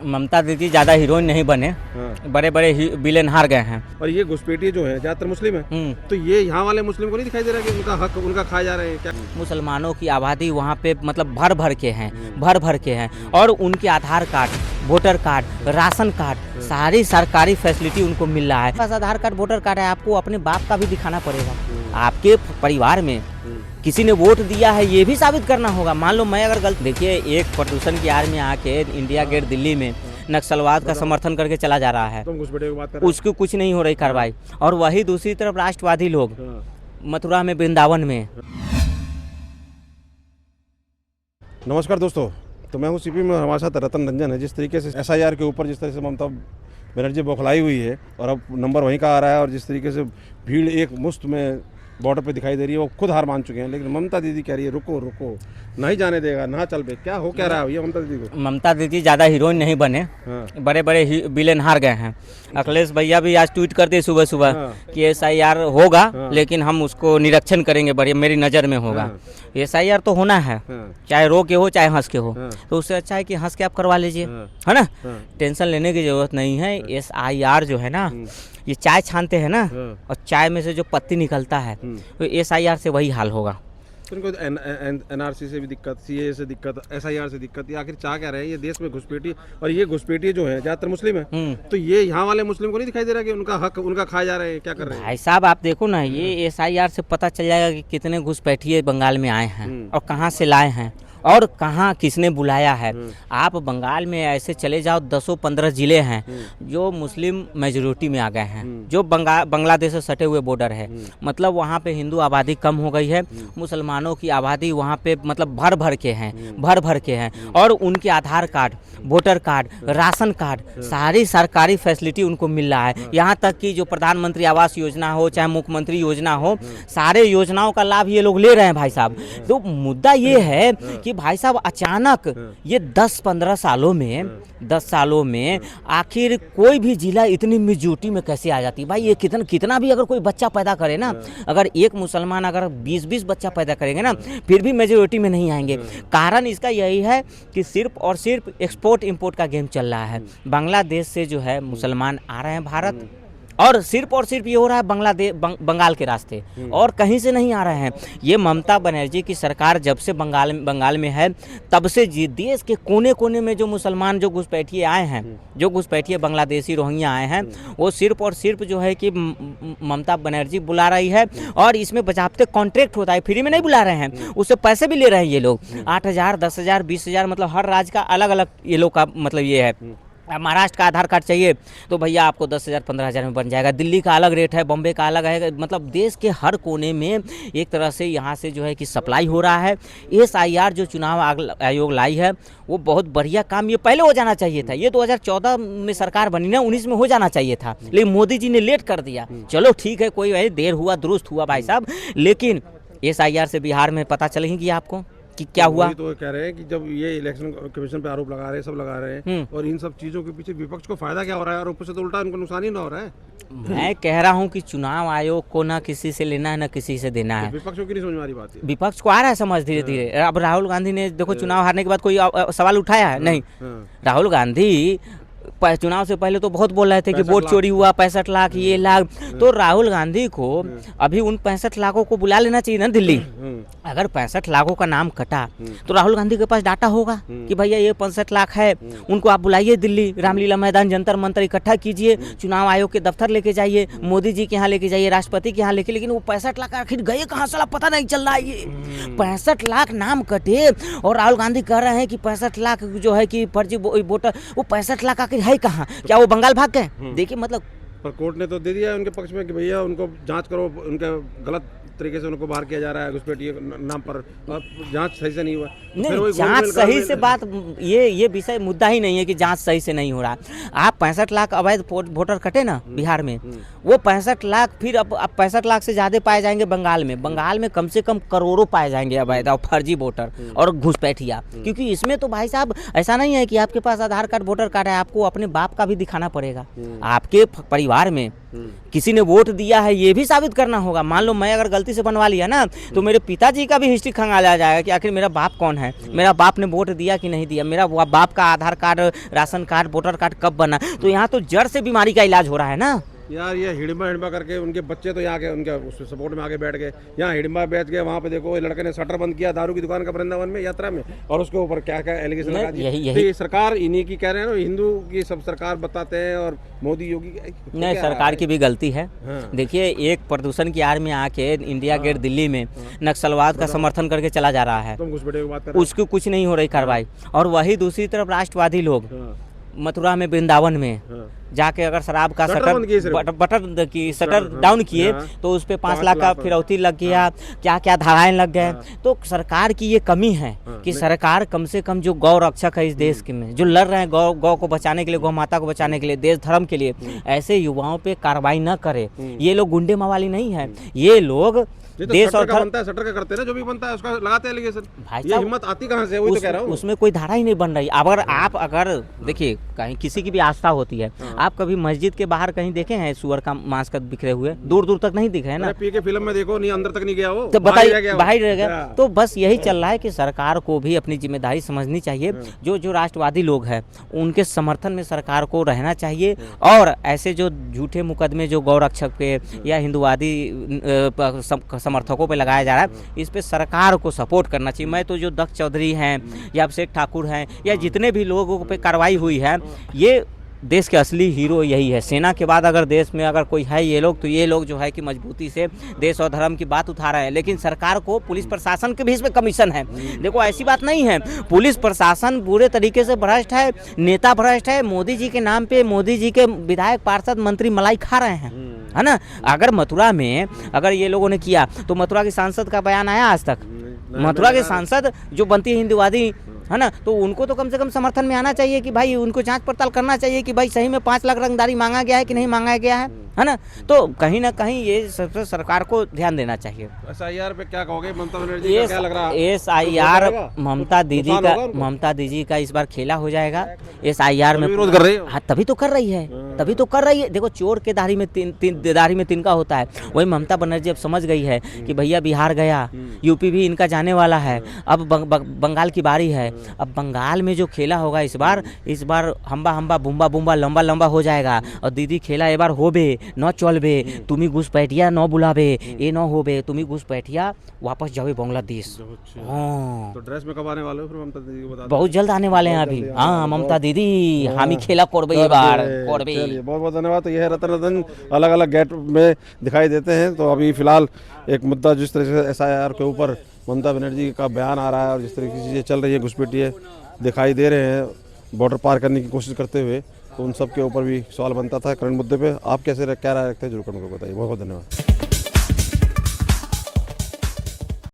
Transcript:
ममता दीदी ज्यादा हीरोइन नहीं बने। हाँ। बड़े बड़े विलेन हार गए हैं। और ये घुसपैठिए जो है ज्यादातर मुस्लिम है, तो ये यहाँ वाले मुस्लिम को नहीं दिखाई दे रहा कि उनका हक उनका खाए जा रहे हैं क्या? मुसलमानों की आबादी वहाँ पे मतलब भर भर के हैं, भर भर के हैं। और उनके Aadhaar card, voter card, ration card, सारी सरकारी फैसिलिटी उनको मिल रहा है। बस आधार कार्ड, वोटर कार्ड है, आपको अपने बाप का भी दिखाना पड़ेगा। आपके परिवार में किसी ने वोट दिया है ये भी साबित करना होगा। मान लो मैं अगर गलत, देखिए एक प्रदूषण की आड़ में आके इंडिया गेट दिल्ली में नक्सलवाद का समर्थन करके चला जा रहा है, उसकी कुछ नहीं हो रही कार्रवाई। और वही दूसरी तरफ राष्ट्रवादी लोग मथुरा में, वृंदावन में। नमस्कार दोस्तों, तो मैं हूँ सीपी में, हमारे साथ रतन रंजन है। जिस तरीके से एसआईआर के ऊपर जिस तरह से ममता बनर्जी बौखलाई हुई है और अब नंबर वहीं का आ रहा है, और जिस तरीके से भीड़ एक मुश्त में बॉर्डर पे दिखाई दे रही है, वो खुद हार मान चुके हैं। लेकिन ममता दीदी कह रही है रुको रुको, नहीं जाने देगा, ना चल बे। क्या हो क्या रहा है भैया ममता दीदी को? ममता दीदी ज़्यादा हीरोइन नहीं बने। हाँ। बड़े बड़े विलेन हार गए हैं। अखिलेश भैया भी आज ट्वीट करते सुबह सुबह कि एसआईआर होगा, लेकिन हम उसको निरीक्षण करेंगे, बड़ी मेरी नज़र में होगा। एसआईआर तो होना है, चाहे रो के हो चाहे हंस के हो। तो उससे अच्छा है कि हंस के आप करवा लीजिए, है ना। टेंशन लेने की ज़रूरत नहीं है। एसआईआर जो है ना, ये चाय छानते हैं ना, और चाय में से जो पत्ती निकलता है, तो एसआईआर से वही हाल होगा। तो इनको एनआरसी से भी दिक्कत, सीए से दिक्कत, एसआईआर से दिक्कत, ये आखिर चाह क्या रहे हैं? ये देश में घुसपैठी, और ये घुसपैठिए जो है ज्यादातर मुस्लिम है, तो ये यहाँ वाले मुस्लिम को नहीं दिखाई दे रहा कि उनका हक उनका खाए जा रहे हैं? क्या कर रहे हैं भाई साहब? आप देखो ना, ये एसआईआर से पता चल जाएगा कि कितने घुसपैठिए बंगाल में आए हैं और कहाँ से लाए हैं और कहाँ किसने बुलाया है। आप बंगाल में ऐसे चले जाओ, 10-15 जिले हैं जो मुस्लिम मेजोरिटी में आ गए हैं, जो बांग्लादेश से सटे हुए बॉर्डर है। मतलब वहाँ पे हिंदू आबादी कम हो गई है, मुसलमानों की आबादी वहाँ पे मतलब भर भर के हैं, भर भर के हैं। और उनके Aadhaar card, voter card, ration card, सारी सरकारी फैसिलिटी उनको मिल रहा है। यहाँ तक कि जो प्रधानमंत्री आवास योजना हो, चाहे मुख्यमंत्री योजना हो, सारे योजनाओं का लाभ ये लोग ले रहे हैं भाई साहब। तो मुद्दा ये है कि भाई साहब अचानक ये 10-15 सालों में, 10 सालों में आखिर कोई भी जिला इतनी मेजॉरिटी में कैसे आ जाती है? भाई ये कितना भी अगर कोई बच्चा पैदा करे ना, अगर एक मुसलमान अगर 20-20 बच्चा पैदा करेंगे ना, फिर भी मेजॉरिटी में नहीं आएंगे। कारण इसका यही है कि सिर्फ और सिर्फ एक्सपोर्ट इंपोर्ट का गेम चल रहा है। बांग्लादेश से जो है मुसलमान आ रहे हैं भारत, और सिर्फ ये हो रहा है बंगाल के रास्ते, और कहीं से नहीं आ रहे हैं। ये ममता बनर्जी की सरकार जब से बंगाल में है, तब से देश के कोने कोने में जो मुसलमान, जो घुसपैठिए आए हैं, जो घुसपैठिए बांग्लादेशी रोहिंग्या आए हैं, वो सिर्फ और सिर्फ जो है कि ममता बनर्जी बुला रही है। और इसमें बजाबते कॉन्ट्रैक्ट होता है, फ्री में नहीं बुला रहे हैं, उससे पैसे भी ले रहे हैं ये लोग। 8,000, 10,000, 20,000, मतलब हर राज्य का अलग अलग ये लोग का मतलब ये है। महाराष्ट्र का आधार कार्ड चाहिए तो भैया आपको 10,000, 15,000 में बन जाएगा। दिल्ली का अलग रेट है, बॉम्बे का अलग है। मतलब देश के हर कोने में एक तरह से यहाँ से जो है कि सप्लाई हो रहा है। एसआईआर जो चुनाव आयोग लाई है, वो बहुत बढ़िया काम, ये पहले हो जाना चाहिए था। ये 2014 में सरकार बनी ना, 19 में हो जाना चाहिए था, लेकिन मोदी जी ने लेट कर दिया। चलो ठीक है, कोई वही देर हुआ दुरुस्त हुआ भाई साहब। लेकिन एसआईआर से बिहार में पता चलेगी आपको कि क्या हुआ। तो कह रहे हैं कि जब ये इलेक्शन कमीशन पे आरोप लगा रहे हैं, सब लगा रहे हैं, और इन सब चीजों के पीछे विपक्ष को फायदा क्या हो रहा है, और ऊपर से तो उल्टा उनको नुकसान ही ना हो रहा है। मैं कह रहा हूं कि चुनाव आयोग को ना किसी से लेना है ना किसी से देना है। विपक्ष को नहीं समझ में आ रही बात है। विपक्ष को आ रहा है समझ धीरे धीरे। अब राहुल गांधी ने देखो चुनाव हारने के बाद कोई सवाल उठाया है? नहीं। राहुल गांधी चुनाव से पहले तो बहुत बोल रहे थे कि वोट चोरी हुआ, 65 लाख, ये लाख। तो राहुल गांधी को अभी उन 65 लाखों को बुला लेना चाहिए ना दिल्ली। अगर 65 लाखों का नाम कटा तो राहुल गांधी के पास डाटा होगा कि भैया ये 65 लाख है, उनको आप बुलाइए दिल्ली, रामलीला मैदान, जंतर मंतर इकट्ठा कीजिए, चुनाव आयोग के दफ्तर लेके जाइए, मोदी जी के यहाँ लेके जाइए, राष्ट्रपति के यहाँ लेके। लेकिन वो 65 लाख आखिर गए कहाँ, साला पता नहीं चल रहा है। ये 65 लाख नाम कटे और राहुल गांधी कह रहे हैं कि 65 लाख जो है कि फर्जी वोटर, वो 65 लाख आखिर है कहाँ? क्या वो बंगाल भाग गए? देखिए मतलब, पर कोर्ट ने तो दे दिया उनके पक्ष में कि भैया उनको जांच करो, उनके गलत तरीके से उनको बाहर किया जा रहा है घुसपैठिए नाम पर, जांच सही से नहीं हुआ। नहीं, जांच सही से बात, ये विषय मुद्दा ही नहीं है कि जांच सही से नहीं हो रहा। आप 65 लाख अवैध वोटर कटे ना बिहार में, वो 65 लाख फिर अब 65 लाख से ज़्यादा पाए जाएंगे बंगाल में। बंगाल में कम से कम करोड़ों पाए जाएंगे अवैध और फर्जी वोटर और घुसपैठिया। क्योंकि इसमें तो भाई साहब ऐसा नहीं है कि आपके पास आधार कार्ड, वोटर कार्ड है, आपको अपने बाप का भी दिखाना पड़ेगा। आपके परिवार में किसी ने वोट दिया है ये भी साबित करना होगा। मान लो मैं अगर गलती से बनवा लिया ना, तो मेरे पिताजी का भी हिस्ट्री खंगाला जाएगा कि आखिर मेरा बाप कौन है, मेरा बाप ने वोट दिया कि नहीं दिया, मेरा बाप का Aadhaar card, ration card, voter card कब बना। तो यहाँ तो जड़ से बीमारी का इलाज हो रहा है ना यार। ये हिड़िम्बा करके उनके बच्चे तो यहाँ के उनके उस सपोर्ट में आगे बैठ गए, यहाँ हिड़िम्बा बेच गए, वहाँ पे देखो लड़के ने शटर बंद किया दारू की दुकान का वृंदावन में यात्रा में, और उसके ऊपर क्या क्या एलिगेशन लगा दिए। तो ये सरकार इन्हीं की कह रहे हैं ना, हिंदू की सब सरकार बताते हैं और मोदी योगी नहीं, सरकार की भी गलती है। देखिए, एक प्रदूषण की आड़ में आके इंडिया गेट दिल्ली में नक्सलवाद का समर्थन करके चला जा रहा है, उसकी कुछ नहीं हो रही कार्रवाई। और वही दूसरी तरफ राष्ट्रवादी लोग मथुरा में, वृंदावन में जाके अगर शराब का शटर डाउन किए तो उस पे 5 लाख का फिरौती लग गया, क्या क्या धाराएं लग गए। तो सरकार की ये कमी है कि सरकार कम से कम जो गौ रक्षक है इस देश के में, जो लड़ रहे हैं गौ को बचाने के लिए, गौ माता को बचाने के लिए, देश धर्म के लिए, ऐसे युवाओं पे कार्रवाई न करे। ये लोग गुंडे मवाली नहीं है, ये लोग देश और बनता है, सटर का करते हैं ना, जो भी बनता है उसका लगाते हैं एलिगेशन। ये हिम्मत आती कहाँ से, वही तो कह रहा हूँ। उसमें कोई धारा ही नहीं बन रही। अगर देखिए, कहीं किसी की भी आस्था होती है, आप कभी मस्जिद के बाहर कहीं देखे हैं सुअर का मांस का बिखरे हुए? दूर दूर तक नहीं दिख रहे ना। पी के फिल्म में देखो, नहीं अंदर तक नहीं गया वो, तो बताइए, बाहर रह गया। तो बस यही चल रहा है कि सरकार को भी अपनी जिम्मेदारी समझनी चाहिए। जो राष्ट्रवादी लोग हैं उनके समर्थन में सरकार को रहना चाहिए, और ऐसे जो झूठे मुकदमे जो गौ रक्षक पे या हिंदुवादी समर्थकों पे लगाया जा रहा है, इस पे सरकार को सपोर्ट करना चाहिए। मैं तो जो दक्ष चौधरी हैं या अभिषेक ठाकुर हैं या जितने भी लोगों पे कार्रवाई हुई है, ये देश के असली हीरो यही है। सेना के बाद अगर देश में अगर कोई है ये लोग, तो ये लोग जो है कि मजबूती से देश और धर्म की बात उठा रहे हैं। लेकिन सरकार को, पुलिस प्रशासन के भी इसमें कमीशन है। देखो, ऐसी बात नहीं है, पुलिस प्रशासन बुरे तरीके से भ्रष्ट है, नेता भ्रष्ट है। मोदी जी के नाम पे मोदी जी के विधायक, पार्षद, मंत्री मलाई खा रहे हैं, है ना। अगर मथुरा में अगर ये लोगों ने किया तो मथुरा के सांसद का बयान आया आज तक? मथुरा के सांसद जो बनती है हिंदुवादी, है ना, तो उनको तो कम से कम समर्थन में आना चाहिए कि भाई उनको जांच पड़ताल करना चाहिए कि भाई सही में 5 लाख रंगदारी मांगा गया है कि नहीं मांगा गया है ना। तो कहीं ना कहीं ये सरकार को ध्यान देना चाहिए। SIR पे क्या कहोगे, ममता बनर्जी का क्या लग रहा है? SIR ममता दीदी का इस बार खेला हो जाएगा। SIR में विरोध कर रही है। हाँ, तभी तो कर रही है। देखो, चोर के दाढ़ी में दाढ़ी में तिनका होता है। वही ममता बनर्जी अब समझ गई है कि भैया बिहार गया, यूपी भी इनका जाने वाला है, अब बंगाल की बारी है। अब बंगाल में जो खेला होगा इस बार हम्बा बुम्बा बुम्बा लंबा लंबा हो जाएगा। और दीदी खेला एक बार होबे न चलबे, तुम्ही घुसपैठिया न बुलाबे, ये न होबे, तुम्ही घुसपैठिया वापस जाओ बांग्लादेश। तो ड्रेस में कब आने वाले हो फिर ममता दीदी को बता? बहुत जल्द आने वाले हैं अभी। हाँ, ममता दीदी हामी खेला करबे ये बार करबे। चलिए, बहुत बहुत धन्यवाद। तो यह है रतन अलग अलग गेट में दिखाई देते हैं। तो अभी फिलहाल एक मुद्दा जिस तरह से SIR के ऊपर ममता बनर्जी का बयान आ रहा है और जिस तरह की चीज़ें चल रही है, घुसपैठिए दिखाई दे रहे हैं बॉर्डर पार करने की कोशिश करते हुए, तो उन सब के ऊपर भी सवाल बनता था करंट मुद्दे पे। आप कैसे क्या राय रखते हैं, जरूर कमेंट में बताइए। बहुत बहुत धन्यवाद।